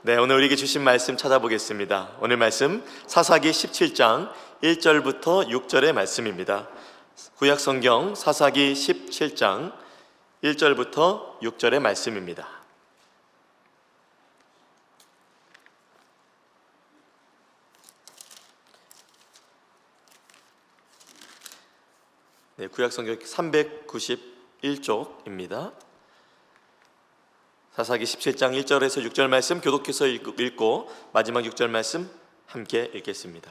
네, 오늘 우리에게 주신 말씀 찾아보겠습니다. 오늘 말씀 사사기 17장 1절부터 6절의 말씀입니다. 구약 성경 사사기 17장 1절부터 6절의 말씀입니다. 네, 구약 성경 391쪽입니다. 사사기 17장 1절에서 6절 말씀 교독해서 읽고 마지막 6절 말씀 함께 읽겠습니다.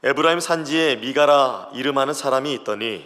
에브라임 산지에 미가라 이름하는 사람이 있더니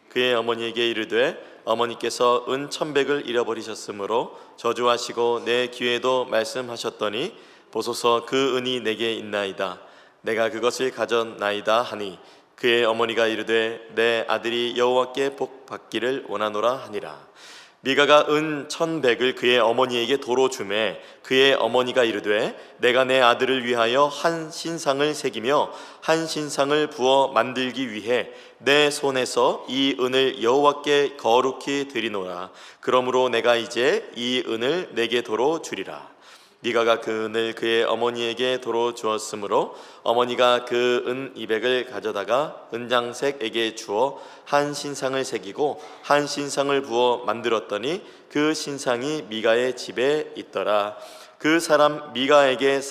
그의 어머니에게 이르되 어머니께서 은 1,100을 잃어버리셨으므로 저주하시고 내 귀에도 말씀하셨더니 보소서 그 은이 내게 있나이다. 내가 그것을 가졌나이다 하니 그의 어머니가 이르되 내 아들이 여호와께 복 받기를 원하노라 하니라. 미가가 은 1,100을 그의 어머니에게 도로 주매 그의 어머니가 이르되 내가 내 아들을 위하여 한 신상을 새기며 한 신상을 부어 만들기 위해 내 손에서 이 은을 여호와께 거룩히 드리노라. 그러므로 내가 이제 이 은을 내게 도로 주리라. 미가가 그 은을 그의 어머니에게 도로 주었으므로 어머니가 그 은 200을 가져다가 은장색에게 주어 한 신상을 새기고 한 신상을 부어 만들었더니 그 신상이 미가의 집에 있더라. 그 사람 미가에게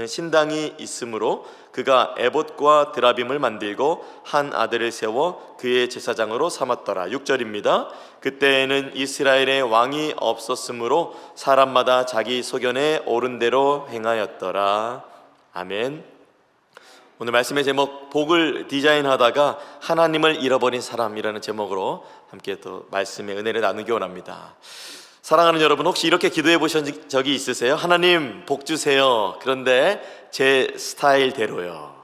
신당이 있으므로 그가 에봇과 드라빔을 만들고 한 아들을 세워 그의 제사장으로 삼았더라. 6절입니다. 그때에는 이스라엘의 왕이 없었으므로 사람마다 자기 소견에 옳은 대로 행하였더라. 아멘. 오늘 말씀의 제목 복을 디자인하다가 하나님을 잃어버린 사람이라는 제목으로 함께 또 말씀의 은혜를 나누기 원합니다. 사랑하는 여러분, 혹시 이렇게 기도해 보신 적이 있으세요? 하나님 복 주세요. 그런데 제 스타일대로요.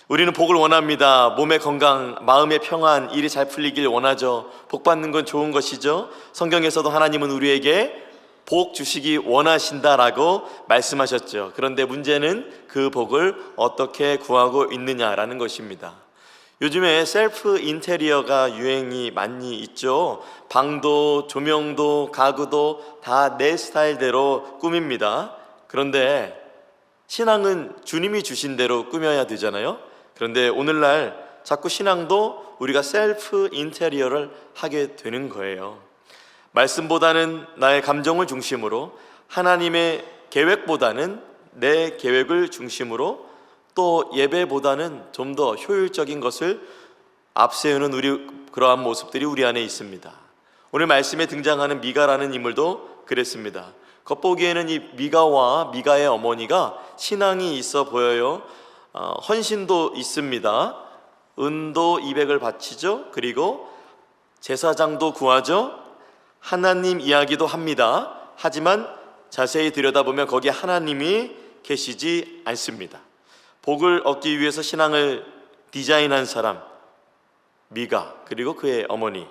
우리는 복을 원합니다. 몸의 건강, 마음의 평안, 일이 잘 풀리길 원하죠. 복 받는 건 좋은 것이죠. 성경에서도 하나님은 우리에게 복 주시기 원하신다라고 말씀하셨죠. 그런데 문제는 그 복을 어떻게 구하고 있느냐라는 것입니다. 요즘에 셀프 인테리어가 유행이 많이 있죠. 방도 조명도 가구도 다 내 스타일대로 꾸밉니다. 그런데 신앙은 주님이 주신 대로 꾸며야 되잖아요. 그런데 오늘날 자꾸 신앙도 우리가 셀프 인테리어를 하게 되는 거예요. 말씀보다는 나의 감정을 중심으로, 하나님의 계획보다는 내 계획을 중심으로, 또 예배보다는 좀 더 효율적인 것을 앞세우는 그러한 모습들이 우리 안에 있습니다. 오늘 말씀에 등장하는 미가라는 인물도 그랬습니다. 겉보기에는 이 미가와 미가의 어머니가 신앙이 있어 보여요. 헌신도 있습니다. 은도 200을 바치죠. 그리고 제사장도 구하죠. 하나님 이야기도 합니다. 하지만 자세히 들여다보면 거기에 하나님이 계시지 않습니다. 복을 얻기 위해서 신앙을 디자인한 사람 미가, 그리고 그의 어머니.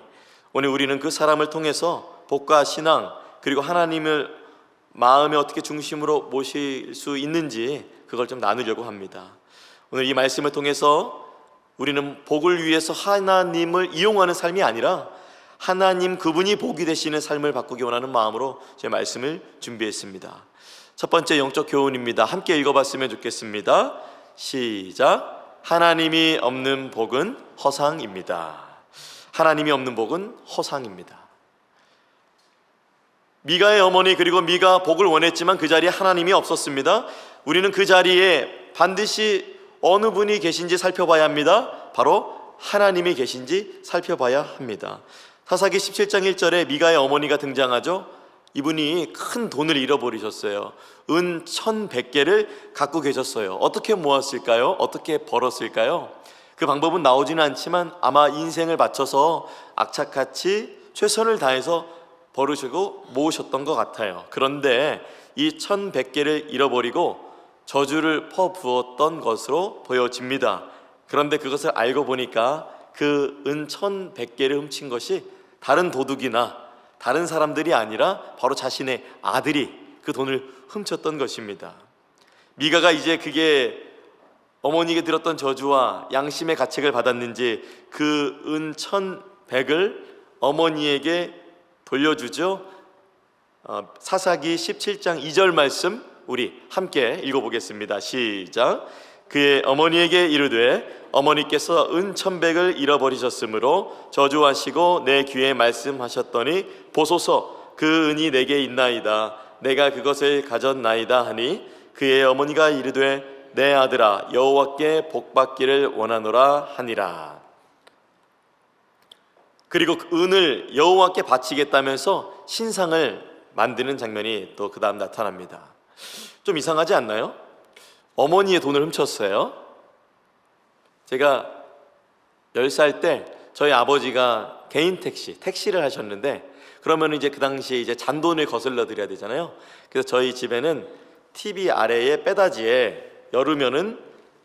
오늘 우리는 그 사람을 통해서 복과 신앙, 그리고 하나님을 마음에 어떻게 중심으로 모실 수 있는지 그걸 좀 나누려고 합니다. 오늘 이 말씀을 통해서 우리는 복을 위해서 하나님을 이용하는 삶이 아니라 하나님 그분이 복이 되시는 삶을 바꾸기 원하는 마음으로 제 말씀을 준비했습니다. 첫 번째 영적 교훈입니다. 함께 읽어봤으면 좋겠습니다. 시작. 하나님이 없는 복은 허상입니다. 하나님이 없는 복은 허상입니다. 미가의 어머니, 그리고 미가 복을 원했지만 그 자리에 하나님이 없었습니다. 우리는 그 자리에 반드시 어느 분이 계신지 살펴봐야 합니다. 바로 하나님이 계신지 살펴봐야 합니다. 사사기 17장 1절에 미가의 어머니가 등장하죠. 이분이 큰 돈을 잃어버리셨어요. 은 1,100개를 갖고 계셨어요. 어떻게 모았을까요? 어떻게 벌었을까요? 그 방법은 나오지는 않지만 아마 인생을 바쳐서 악착같이 최선을 다해서 벌으시고 모으셨던 것 같아요. 그런데 이 1,100개를 잃어버리고 저주를 퍼부었던 것으로 보여집니다. 그런데 그것을 알고 보니까 그 은 1,100개를 훔친 것이 다른 도둑이나 다른 사람들이 아니라 바로 자신의 아들이 그 돈을 훔쳤던 것입니다. 미가가 이제 그게 어머니에게 들었던 저주와 양심의 가책을 받았는지 그 은 1,100을 어머니에게 돌려주죠. 사사기 17장 2절 말씀 우리 함께 읽어보겠습니다. 시작. 그의 어머니에게 이르되 어머니께서 은 1,100을 잃어버리셨으므로 저주하시고 내 귀에 말씀하셨더니 보소서 그 은이 내게 있나이다. 내가 그것을 가졌나이다 하니 그의 어머니가 이르되 내 아들아 여호와께 복받기를 원하노라 하니라. 그리고 그 은을 여호와께 바치겠다면서 신상을 만드는 장면이 또 그 다음 나타납니다. 좀 이상하지 않나요? 어머니의 돈을 훔쳤어요. 제가 10살 때 저희 아버지가 개인 택시를 하셨는데, 그러면 이제 그 당시에 이제 잔돈을 거슬러 드려야 되잖아요. 그래서 저희 집에는 TV 아래에 빼다지에 열으면은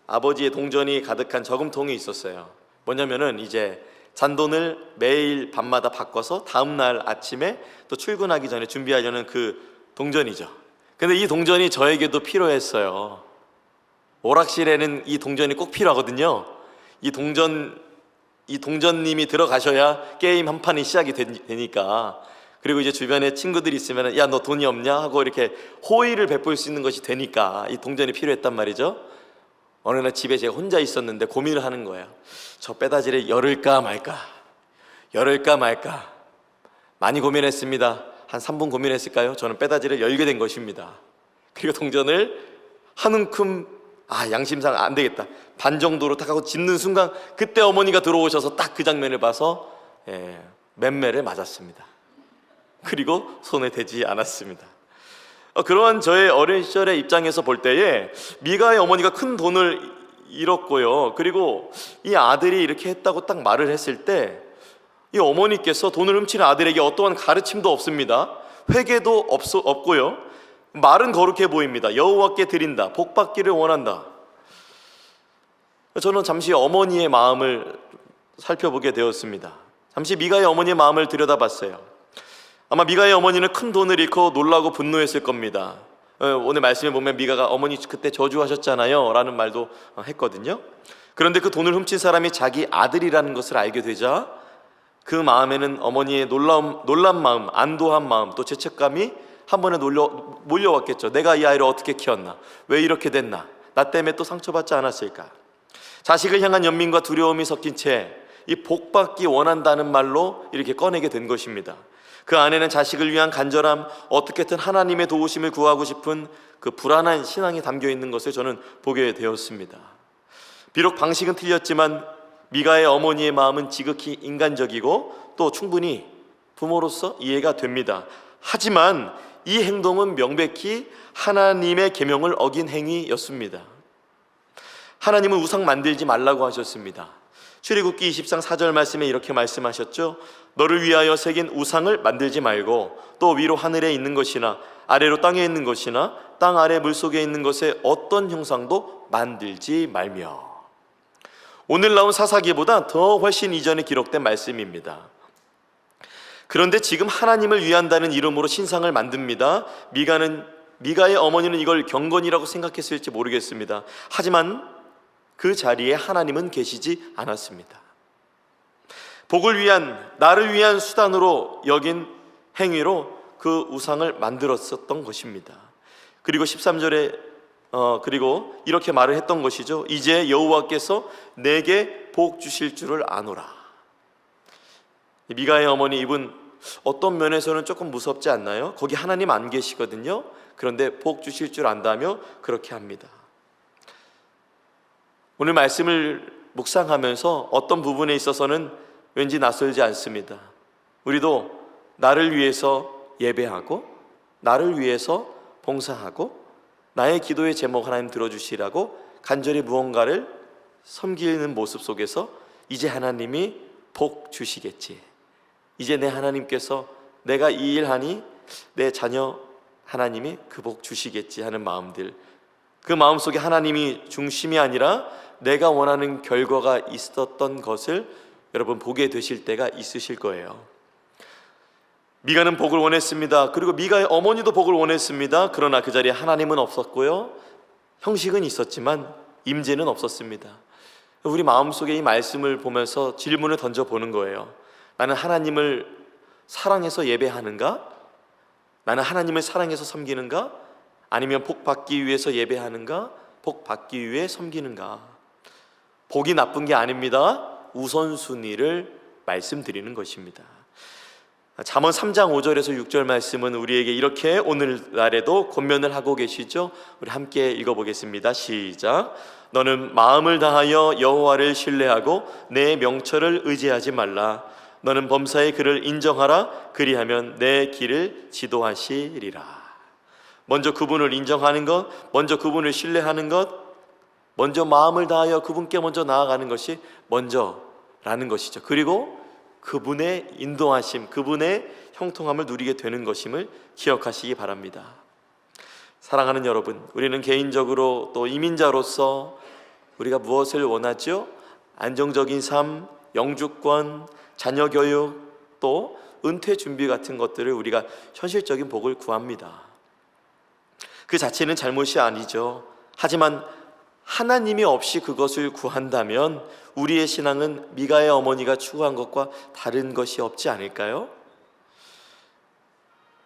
아버지의 동전이 가득한 저금통이 있었어요. 뭐냐면은 이제 잔돈을 매일 밤마다 바꿔서 다음날 아침에 또 출근하기 전에 준비하려는 그 동전이죠. 근데 이 동전이 저에게도 필요했어요. 오락실에는 이 동전이 꼭 필요하거든요. 이 동전님이 들어가셔야 게임 한 판이 시작이 되니까. 그리고 이제 주변에 친구들이 있으면 야, 너 돈이 없냐? 하고 이렇게 호의를 베풀 수 있는 것이 되니까 이 동전이 필요했단 말이죠. 어느 날 집에 제가 혼자 있었는데 고민을 하는 거예요. 저 빼다지를 열을까 말까, 열을까 말까. 많이 고민했습니다. 한 3분 고민했을까요? 저는 빼다지를 열게 된 것입니다. 그리고 동전을 한 움큼 양심상 안 되겠다, 반 정도로 딱 하고 짚는 순간 그때 어머니가 들어오셔서 딱 그 장면을 봐서 맴매를 맞았습니다. 그리고 손에 대지 않았습니다. 그러한 저의 어린 시절의 입장에서 볼 때에 미가의 어머니가 큰 돈을 잃었고요, 그리고 이 아들이 이렇게 했다고 딱 말을 했을 때 이 어머니께서 돈을 훔치는 아들에게 어떠한 가르침도 없습니다. 회개도 없고요, 말은 거룩해 보입니다. 여호와께 드린다, 복받기를 원한다. 저는 잠시 어머니의 마음을 살펴보게 되었습니다. 잠시 미가의 어머니의 마음을 들여다봤어요. 아마 미가의 어머니는 큰 돈을 잃고 놀라고 분노했을 겁니다. 오늘 말씀에 보면 미가가 어머니 그때 저주하셨잖아요 라는 말도 했거든요. 그런데 그 돈을 훔친 사람이 자기 아들이라는 것을 알게 되자 그 마음에는 어머니의 놀란 마음, 안도한 마음, 또 죄책감이 한 번에 몰려왔겠죠. 내가 이 아이를 어떻게 키웠나? 왜 이렇게 됐나? 나 때문에 또 상처받지 않았을까? 자식을 향한 연민과 두려움이 섞인 채 이 복받기 원한다는 말로 이렇게 꺼내게 된 것입니다. 그 안에는 자식을 위한 간절함, 어떻게든 하나님의 도우심을 구하고 싶은 그 불안한 신앙이 담겨 있는 것을 저는 보게 되었습니다. 비록 방식은 틀렸지만 미가의 어머니의 마음은 지극히 인간적이고 또 충분히 부모로서 이해가 됩니다. 하지만 이 행동은 명백히 하나님의 계명을 어긴 행위였습니다. 하나님은 우상 만들지 말라고 하셨습니다. 출애굽기 20장 4절 말씀에 이렇게 말씀하셨죠. 너를 위하여 새긴 우상을 만들지 말고 또 위로 하늘에 있는 것이나 아래로 땅에 있는 것이나 땅 아래 물속에 있는 것에 어떤 형상도 만들지 말며. 오늘 나온 사사기보다 더 훨씬 이전에 기록된 말씀입니다. 그런데 지금 하나님을 위한다는 이름으로 신상을 만듭니다. 미가의 어머니는 이걸 경건이라고 생각했을지 모르겠습니다. 하지만 그 자리에 하나님은 계시지 않았습니다. 나를 위한 수단으로 여긴 행위로 그 우상을 만들었었던 것입니다. 그리고 13절에 그리고 이렇게 말을 했던 것이죠. 이제 여호와께서 내게 복 주실 줄을 아노라. 미가의 어머니, 이분 어떤 면에서는 조금 무섭지 않나요? 거기 하나님 안 계시거든요. 그런데 복 주실 줄 안다며 그렇게 합니다. 오늘 말씀을 묵상하면서 어떤 부분에 있어서는 왠지 낯설지 않습니다. 우리도 나를 위해서 예배하고 나를 위해서 봉사하고 나의 기도의 제목 하나님 들어주시라고 간절히 무언가를 섬기는 모습 속에서 이제 하나님이 복 주시겠지, 이제 내 하나님께서 내가 이 일하니 내 자녀 하나님이 그 복 주시겠지 하는 마음들, 그 마음속에 하나님이 중심이 아니라 내가 원하는 결과가 있었던 것을 여러분 보게 되실 때가 있으실 거예요. 미가는 복을 원했습니다. 그리고 미가의 어머니도 복을 원했습니다. 그러나 그 자리에 하나님은 없었고요, 형식은 있었지만 임재는 없었습니다. 우리 마음속에 이 말씀을 보면서 질문을 던져보는 거예요. 나는 하나님을 사랑해서 예배하는가? 나는 하나님을 사랑해서 섬기는가? 아니면 복 받기 위해서 예배하는가? 복 받기 위해 섬기는가? 복이 나쁜 게 아닙니다. 우선순위를 말씀드리는 것입니다. 잠언 3장 5절에서 6절 말씀은 우리에게 이렇게 오늘날에도 권면을 하고 계시죠. 우리 함께 읽어보겠습니다. 시작. 너는 마음을 다하여 여호와를 신뢰하고 내 명철을 의지하지 말라. 너는 범사의 그를 인정하라. 그리하면 내 길을 지도하시리라. 먼저 그분을 인정하는 것, 먼저 그분을 신뢰하는 것, 먼저 마음을 다하여 그분께 먼저 나아가는 것이 먼저라는 것이죠. 그리고 그분의 인도하심, 그분의 형통함을 누리게 되는 것임을 기억하시기 바랍니다. 사랑하는 여러분, 우리는 개인적으로 또 이민자로서 우리가 무엇을 원하죠? 안정적인 삶, 영주권, 자녀 교육, 또 은퇴 준비 같은 것들을 우리가 현실적인 복을 구합니다. 그 자체는 잘못이 아니죠. 하지만 하나님이 없이 그것을 구한다면 우리의 신앙은 미가의 어머니가 추구한 것과 다른 것이 없지 않을까요?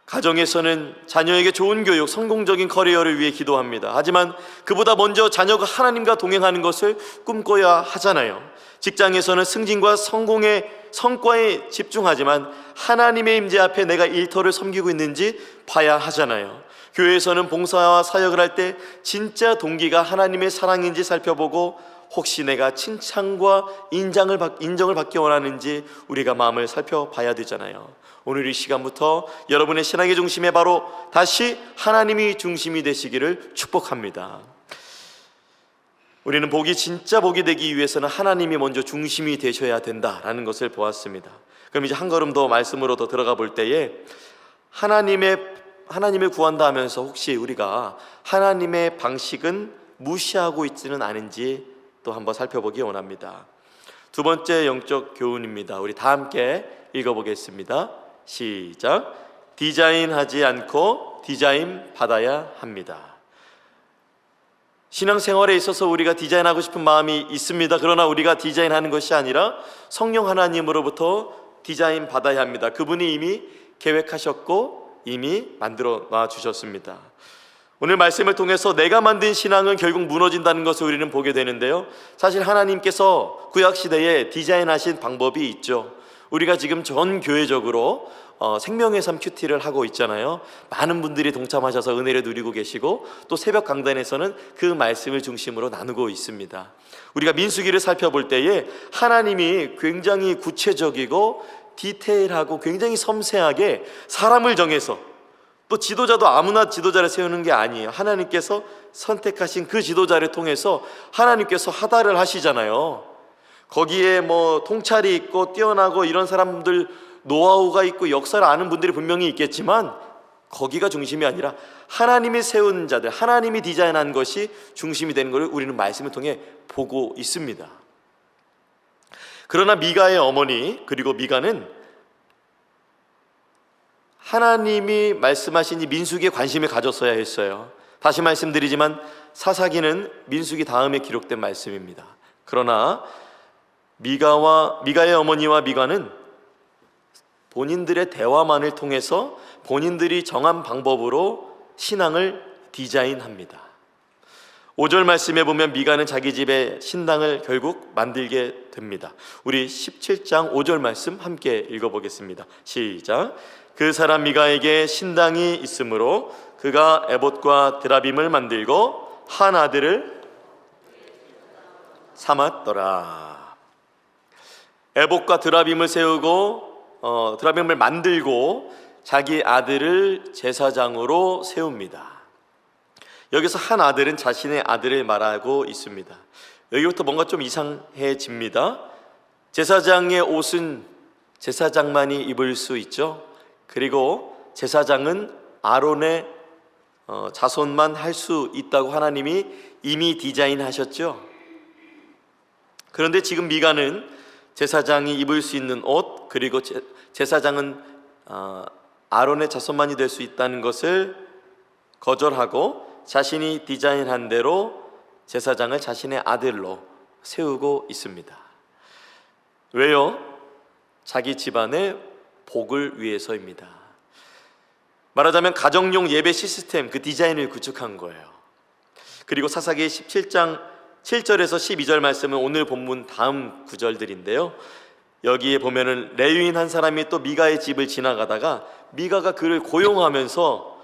가정에서는 자녀에게 좋은 교육, 성공적인 커리어를 위해 기도합니다. 하지만 그보다 먼저 자녀가 하나님과 동행하는 것을 꿈꿔야 하잖아요. 직장에서는 승진과 성공의 성과에 집중하지만 하나님의 임재 앞에 내가 일터를 섬기고 있는지 봐야 하잖아요. 교회에서는 봉사와 사역을 할 때 진짜 동기가 하나님의 사랑인지 살펴보고 혹시 내가 칭찬과 인정을 받기 원하는지 우리가 마음을 살펴봐야 되잖아요. 오늘 이 시간부터 여러분의 신앙의 중심에 바로 다시 하나님이 중심이 되시기를 축복합니다. 우리는 복이 진짜 복이 되기 위해서는 하나님이 먼저 중심이 되셔야 된다라는 것을 보았습니다. 그럼 이제 한 걸음 더 말씀으로 더 들어가 볼 때에 하나님을 구한다 하면서 혹시 우리가 하나님의 방식은 무시하고 있지는 않은지 또 한번 살펴보기 원합니다. 두 번째 영적 교훈입니다. 우리 다 함께 읽어보겠습니다. 시작. 디자인하지 않고 디자인 받아야 합니다. 신앙생활에 있어서 우리가 디자인하고 싶은 마음이 있습니다. 그러나 우리가 디자인하는 것이 아니라 성령 하나님으로부터 디자인 받아야 합니다. 그분이 이미 계획하셨고 이미 만들어 놔 주셨습니다. 오늘 말씀을 통해서 내가 만든 신앙은 결국 무너진다는 것을 우리는 보게 되는데요, 사실 하나님께서 구약시대에 디자인하신 방법이 있죠. 우리가 지금 전 교회적으로 생명의 삶 큐티를 하고 있잖아요. 많은 분들이 동참하셔서 은혜를 누리고 계시고 또 새벽 강단에서는 그 말씀을 중심으로 나누고 있습니다. 우리가 민수기를 살펴볼 때에 하나님이 굉장히 구체적이고 디테일하고 굉장히 섬세하게 사람을 정해서, 또 지도자도 아무나 지도자를 세우는 게 아니에요. 하나님께서 선택하신 그 지도자를 통해서 하나님께서 하다를 하시잖아요. 거기에 뭐 통찰이 있고 뛰어나고 이런 사람들, 노하우가 있고 역사를 아는 분들이 분명히 있겠지만 거기가 중심이 아니라 하나님이 세운 자들, 하나님이 디자인한 것이 중심이 되는 것을 우리는 말씀을 통해 보고 있습니다. 그러나 미가의 어머니, 그리고 미가는 하나님이 말씀하신 이 민수기에 관심을 가졌어야 했어요. 다시 말씀드리지만 사사기는 민수기 다음에 기록된 말씀입니다. 그러나 미가의 어머니와 미가는 본인들의 대화만을 통해서 본인들이 정한 방법으로 신앙을 디자인합니다. 5절 말씀에 보면 미가는 자기 집에 신당을 결국 만들게 됩니다. 우리 17장 5절 말씀 함께 읽어보겠습니다. 시작. 그 사람 미가에게 신당이 있으므로 그가 에봇과 드라빔을 만들고 한 아들을 삼았더라. 에봇과 드라빔을 세우고 드라빔을 만들고 자기 아들을 제사장으로 세웁니다. 여기서 한 아들은 자신의 아들을 말하고 있습니다. 여기부터 뭔가 좀 이상해집니다. 제사장의 옷은 제사장만이 입을 수 있죠. 그리고 제사장은 아론의 자손만 할 수 있다고 하나님이 이미 디자인하셨죠. 그런데 지금 미가는 제사장이 입을 수 있는 옷, 그리고 제사장은 아론의 자손만이 될 수 있다는 것을 거절하고 자신이 디자인한 대로 제사장을 자신의 아들로 세우고 있습니다. 왜요? 자기 집안의 복을 위해서입니다. 말하자면 가정용 예배 시스템 그 디자인을 구축한 거예요. 그리고 사사기 17장 7절에서 12절 말씀은 오늘 본문 다음 구절들인데요, 여기에 보면은 레위인 한 사람이 또 미가의 집을 지나가다가 미가가 그를 고용하면서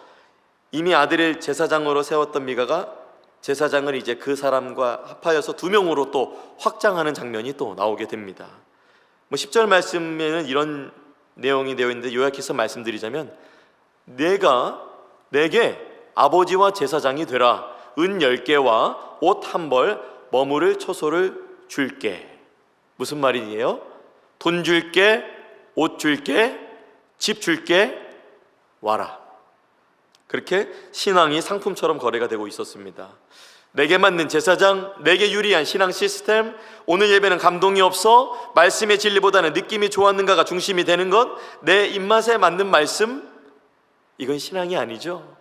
이미 아들을 제사장으로 세웠던 미가가 제사장을 이제 그 사람과 합하여서 2명으로 또 확장하는 장면이 또 나오게 됩니다. 10절 말씀에는 이런 내용이 되어 있는데 요약해서 말씀드리자면, 내가 내게 아버지와 제사장이 되라. 은 10개와 옷 한 벌, 머무를 초소를 줄게. 무슨 말이에요? 돈 줄게, 옷 줄게, 집 줄게, 와라. 그렇게 신앙이 상품처럼 거래가 되고 있었습니다. 내게 맞는 제사장, 내게 유리한 신앙 시스템, 오늘 예배는 감동이 없어, 말씀의 진리보다는 느낌이 좋았는가가 중심이 되는 것, 내 입맛에 맞는 말씀, 이건 신앙이 아니죠.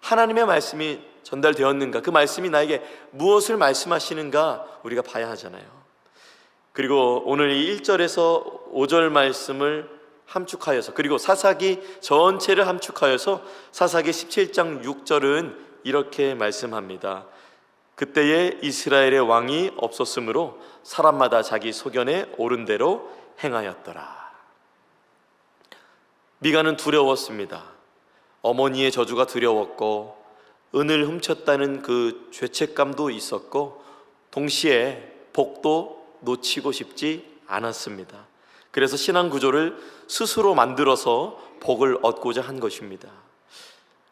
하나님의 말씀이 전달되었는가, 그 말씀이 나에게 무엇을 말씀하시는가 우리가 봐야 하잖아요. 그리고 오늘 이 1절에서 5절 말씀을 함축하여서, 그리고 사사기 전체를 함축하여서 사사기 17장 6절은 이렇게 말씀합니다. 그때에 이스라엘의 왕이 없었으므로 사람마다 자기 소견에 옳은 대로 행하였더라. 미가는 두려웠습니다. 어머니의 저주가 두려웠고 은을 훔쳤다는 그 죄책감도 있었고 동시에 복도 놓치고 싶지 않았습니다. 그래서 신앙 구조를 스스로 만들어서 복을 얻고자 한 것입니다.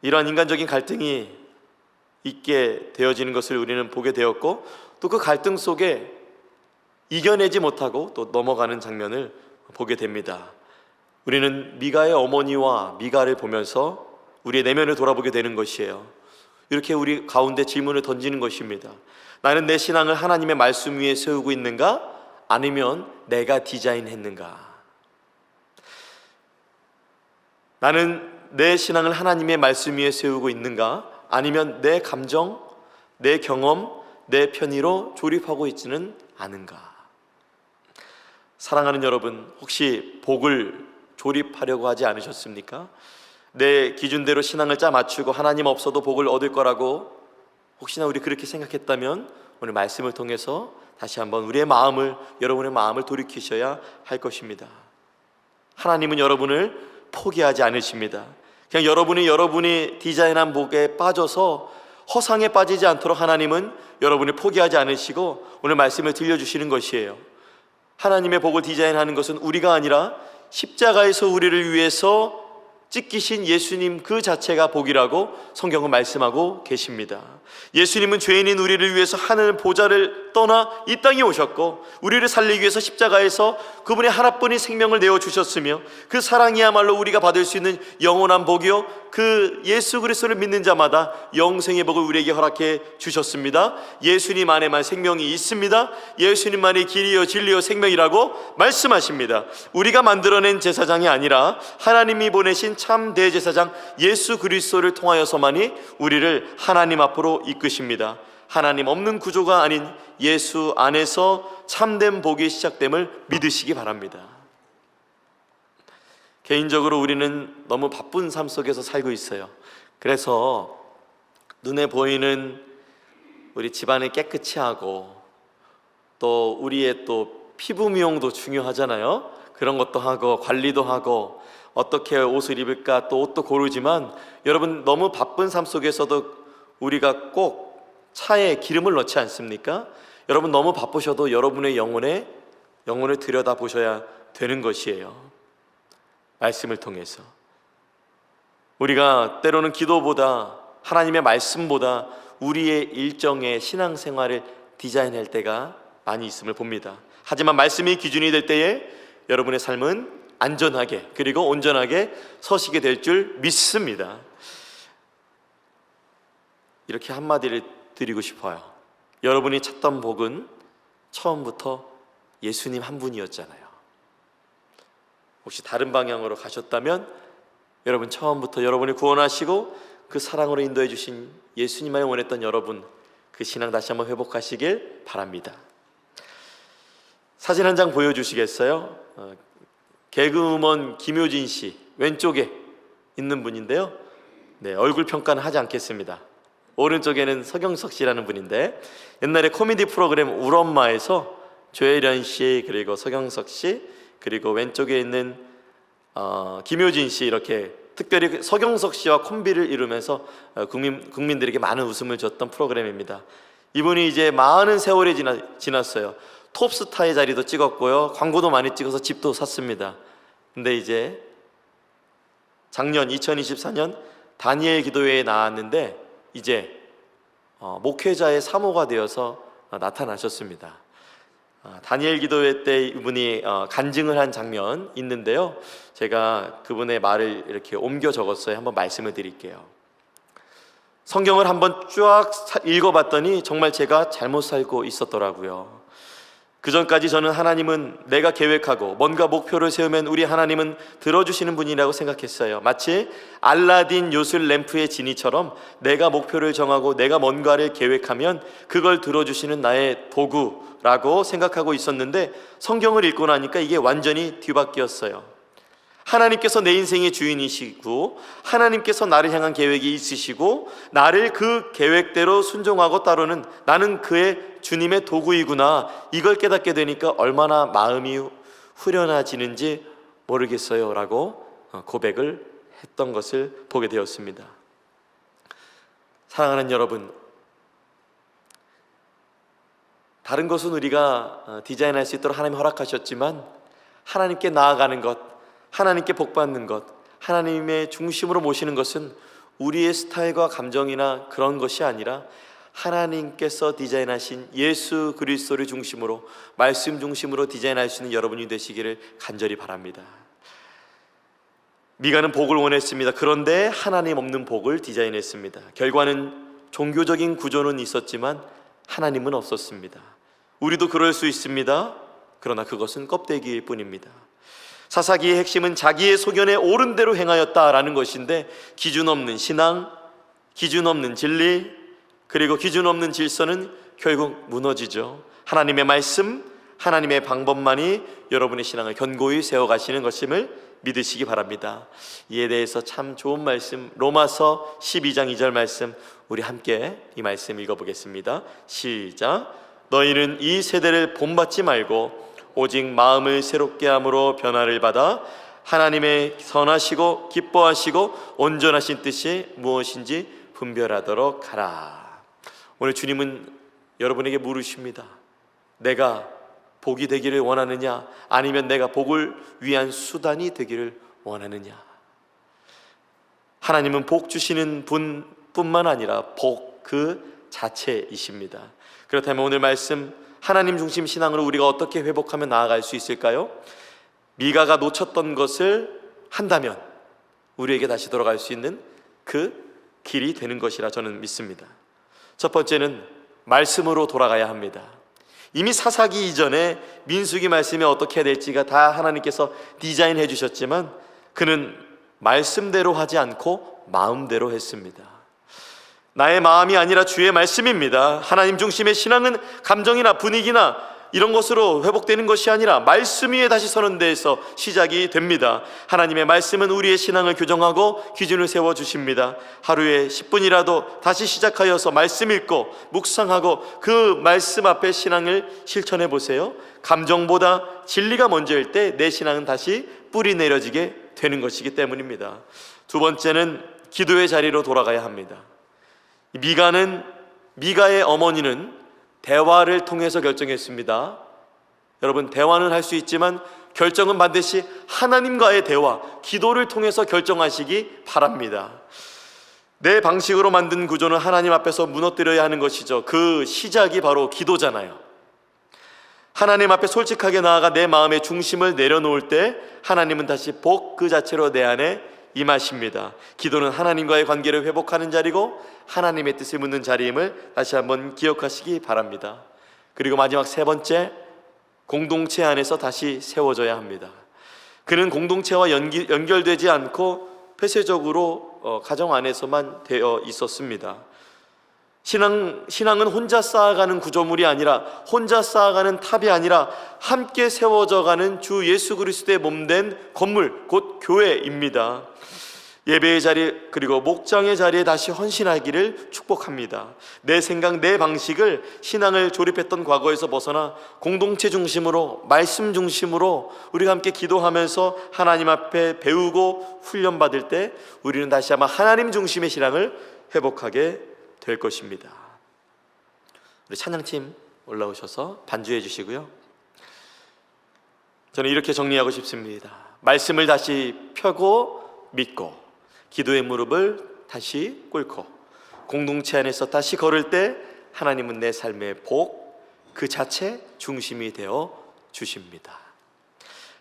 이러한 인간적인 갈등이 있게 되어지는 것을 우리는 보게 되었고, 또 그 갈등 속에 이겨내지 못하고 또 넘어가는 장면을 보게 됩니다. 우리는 미가의 어머니와 미가를 보면서 우리의 내면을 돌아보게 되는 것이에요. 이렇게 우리 가운데 질문을 던지는 것입니다. 나는 내 신앙을 하나님의 말씀 위에 세우고 있는가? 아니면 내가 디자인했는가? 나는 내 신앙을 하나님의 말씀 위에 세우고 있는가? 아니면 내 감정, 내 경험, 내 편의로 조립하고 있지는 않은가? 사랑하는 여러분, 혹시 복을 조립하려고 하지 않으셨습니까? 내 기준대로 신앙을 짜 맞추고 하나님 없어도 복을 얻을 거라고 혹시나 우리 그렇게 생각했다면 오늘 말씀을 통해서 다시 한번 우리의 마음을, 여러분의 마음을 돌이키셔야 할 것입니다. 하나님은 여러분을 포기하지 않으십니다. 그냥 여러분이 디자인한 복에 빠져서 허상에 빠지지 않도록 하나님은 여러분을 포기하지 않으시고 오늘 말씀을 들려주시는 것이에요. 하나님의 복을 디자인하는 것은 우리가 아니라 십자가에서 우리를 위해서 찢기신 예수님 그 자체가 복이라고 성경은 말씀하고 계십니다. 예수님은 죄인인 우리를 위해서 하늘 보좌를 떠나 이 땅에 오셨고 우리를 살리기 위해서 십자가에서 그분의 하나뿐인 생명을 내어주셨으며 그 사랑이야말로 우리가 받을 수 있는 영원한 복이요, 그 예수 그리스도를 믿는 자마다 영생의 복을 우리에게 허락해 주셨습니다. 예수님 안에만 생명이 있습니다. 예수님만이 길이요 진리요 생명이라고 말씀하십니다. 우리가 만들어낸 제사장이 아니라 하나님이 보내신 참 대제사장 예수 그리스도를 통하여서만이 우리를 하나님 앞으로 이끄십니다. 하나님 없는 구조가 아닌 예수 안에서 참된 복이 시작됨을 믿으시기 바랍니다. 개인적으로 우리는 너무 바쁜 삶 속에서 살고 있어요. 그래서 눈에 보이는 우리 집안을 깨끗이 하고 또 우리의 또 피부 미용도 중요하잖아요. 그런 것도 하고 관리도 하고 어떻게 옷을 입을까 또 옷도 고르지만, 여러분 너무 바쁜 삶 속에서도 우리가 꼭 차에 기름을 넣지 않습니까? 여러분 너무 바쁘셔도 여러분의 영혼을 들여다보셔야 되는 것이에요. 말씀을 통해서 우리가 때로는 기도보다 하나님의 말씀보다 우리의 일정의 신앙생활을 디자인할 때가 많이 있음을 봅니다. 하지만 말씀이 기준이 될 때에 여러분의 삶은 안전하게 그리고 온전하게 서시게 될 줄 믿습니다. 이렇게 한마디를 드리고 싶어요. 여러분이 찾던 복은 처음부터 예수님 한 분이었잖아요. 혹시 다른 방향으로 가셨다면 여러분 처음부터 여러분을 구원하시고 그 사랑으로 인도해 주신 예수님만이 원했던 여러분, 그 신앙 다시 한번 회복하시길 바랍니다. 사진 한 장 보여주시겠어요? 개그우먼 김효진 씨 왼쪽에 있는 분인데요, 얼굴 평가는 하지 않겠습니다. 오른쪽에는 서경석 씨라는 분인데 옛날에 코미디 프로그램 우리 엄마에서 조혜련 씨 그리고 서경석 씨 그리고 왼쪽에 있는 김효진 씨 이렇게 특별히 서경석 씨와 콤비를 이루면서 국민들에게 많은 웃음을 줬던 프로그램입니다. 이분이 이제 많은 세월이 지났어요. 톱스타의 자리도 찍었고요, 광고도 많이 찍어서 집도 샀습니다. 근데 이제 작년 2024년 다니엘 기도회에 나왔는데 이제 목회자의 사모가 되어서 나타나셨습니다. 다니엘 기도회 때 이분이 간증을 한 장면 있는데요, 제가 그분의 말을 이렇게 옮겨 적었어요. 한번 말씀을 드릴게요. 성경을 한번 쫙 읽어봤더니 정말 제가 잘못 살고 있었더라고요. 그 전까지 저는 하나님은 내가 계획하고 뭔가 목표를 세우면 우리 하나님은 들어주시는 분이라고 생각했어요. 마치 알라딘 요술 램프의 지니처럼 내가 목표를 정하고 내가 뭔가를 계획하면 그걸 들어주시는 나의 도구라고 생각하고 있었는데 성경을 읽고 나니까 이게 완전히 뒤바뀌었어요. 하나님께서 내 인생의 주인이시고 하나님께서 나를 향한 계획이 있으시고 나를 그 계획대로 순종하고 따르는 나는 그의 주님의 도구이구나, 이걸 깨닫게 되니까 얼마나 마음이 후련해지는지 모르겠어요 라고 고백을 했던 것을 보게 되었습니다. 사랑하는 여러분, 다른 것은 우리가 디자인할 수 있도록 하나님이 허락하셨지만 하나님께 나아가는 것, 하나님께 복받는 것, 하나님의 중심으로 모시는 것은 우리의 스타일과 감정이나 그런 것이 아니라 하나님께서 디자인하신 예수 그리스도를 중심으로, 말씀 중심으로 디자인할 수 있는 여러분이 되시기를 간절히 바랍니다. 미가는 복을 원했습니다. 그런데 하나님 없는 복을 디자인했습니다. 결과는 종교적인 구조는 있었지만 하나님은 없었습니다. 우리도 그럴 수 있습니다. 그러나 그것은 껍데기일 뿐입니다. 사사기의 핵심은 자기의 소견에 옳은 대로 행하였다라는 것인데, 기준 없는 신앙, 기준 없는 진리, 그리고 기준 없는 질서는 결국 무너지죠. 하나님의 말씀, 하나님의 방법만이 여러분의 신앙을 견고히 세워가시는 것임을 믿으시기 바랍니다. 이에 대해서 참 좋은 말씀, 로마서 12장 2절 말씀, 우리 함께 이 말씀 읽어보겠습니다. 시작. 너희는 이 세대를 본받지 말고 오직 마음을 새롭게 함으로 변화를 받아 하나님의 선하시고 기뻐하시고 온전하신 뜻이 무엇인지 분별하도록 하라. 오늘 주님은 여러분에게 물으십니다. 내가 복이 되기를 원하느냐, 아니면 내가 복을 위한 수단이 되기를 원하느냐. 하나님은 복 주시는 분뿐만 아니라 복 그 자체이십니다. 그렇다면 오늘 말씀, 하나님 중심 신앙으로 우리가 어떻게 회복하며 나아갈 수 있을까요? 미가가 놓쳤던 것을 한다면 우리에게 다시 돌아갈 수 있는 그 길이 되는 것이라 저는 믿습니다. 첫 번째는 말씀으로 돌아가야 합니다. 이미 사사기 이전에 민수기 말씀이 어떻게 해야 될지가 다 하나님께서 디자인해 주셨지만 그는 말씀대로 하지 않고 마음대로 했습니다. 나의 마음이 아니라 주의 말씀입니다. 하나님 중심의 신앙은 감정이나 분위기나 이런 것으로 회복되는 것이 아니라 말씀 위에 다시 서는 데에서 시작이 됩니다. 하나님의 말씀은 우리의 신앙을 교정하고 기준을 세워주십니다. 하루에 10분이라도 다시 시작하여서 말씀 읽고 묵상하고 그 말씀 앞에 신앙을 실천해 보세요. 감정보다 진리가 먼저일 때 내 신앙은 다시 뿌리 내려지게 되는 것이기 때문입니다. 두 번째는 기도의 자리로 돌아가야 합니다. 미가의 어머니는 대화를 통해서 결정했습니다. 여러분, 대화는 할 수 있지만 결정은 반드시 하나님과의 대화, 기도를 통해서 결정하시기 바랍니다. 내 방식으로 만든 구조는 하나님 앞에서 무너뜨려야 하는 것이죠. 그 시작이 바로 기도잖아요. 하나님 앞에 솔직하게 나아가 내 마음의 중심을 내려놓을 때 하나님은 다시 복 그 자체로 내 안에 임하십니다. 기도는 하나님과의 관계를 회복하는 자리고 하나님의 뜻을 묻는 자리임을 다시 한번 기억하시기 바랍니다. 그리고 마지막 세 번째, 공동체 안에서 다시 세워져야 합니다. 그는 공동체와 연결되지 않고 폐쇄적으로 가정 안에서만 되어 있었습니다. 신앙은 혼자 쌓아가는 구조물이 아니라, 혼자 쌓아가는 탑이 아니라 함께 세워져가는 주 예수 그리스도의 몸된 건물, 곧 교회입니다. 예배의 자리 그리고 목장의 자리에 다시 헌신하기를 축복합니다. 내 생각, 내 방식을 신앙을 조립했던 과거에서 벗어나 공동체 중심으로, 말씀 중심으로 우리가 함께 기도하면서 하나님 앞에 배우고 훈련받을 때 우리는 다시 한번 하나님 중심의 신앙을 회복하게 될 것입니다. 우리 찬양팀 올라오셔서 반주해 주시고요. 저는 이렇게 정리하고 싶습니다. 말씀을 다시 펴고 믿고, 기도의 무릎을 다시 꿇고, 공동체 안에서 다시 걸을 때 하나님은 내 삶의 복 그 자체 중심이 되어 주십니다.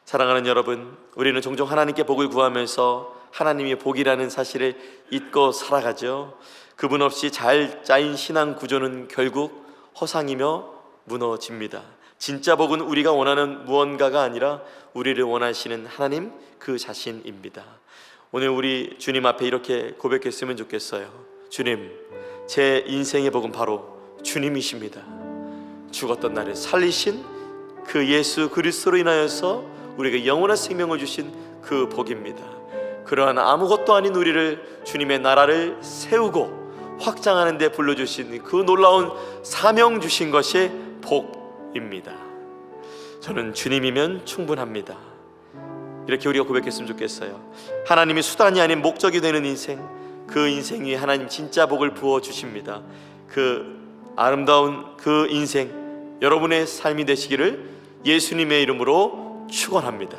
사랑하는 여러분, 우리는 종종 하나님께 복을 구하면서 하나님이 복이라는 사실을 잊고 살아가죠. 그분 없이 잘 짜인 신앙 구조는 결국 허상이며 무너집니다. 진짜 복은 우리가 원하는 무언가가 아니라 우리를 원하시는 하나님 그 자신입니다. 오늘 우리 주님 앞에 이렇게 고백했으면 좋겠어요. 주님, 제 인생의 복은 바로 주님이십니다. 죽었던 나를 살리신 그 예수 그리스도로 인하여서 우리에게 영원한 생명을 주신 그 복입니다. 그러한 아무것도 아닌 우리를 주님의 나라를 세우고 확장하는 데 불러주신 그 놀라운 사명 주신 것이 복입니다. 저는 주님이면 충분합니다. 이렇게 우리가 고백했으면 좋겠어요. 하나님이 수단이 아닌 목적이 되는 인생, 그 인생 위에 하나님 진짜 복을 부어주십니다. 그 아름다운 그 인생, 여러분의 삶이 되시기를 예수님의 이름으로 축원합니다.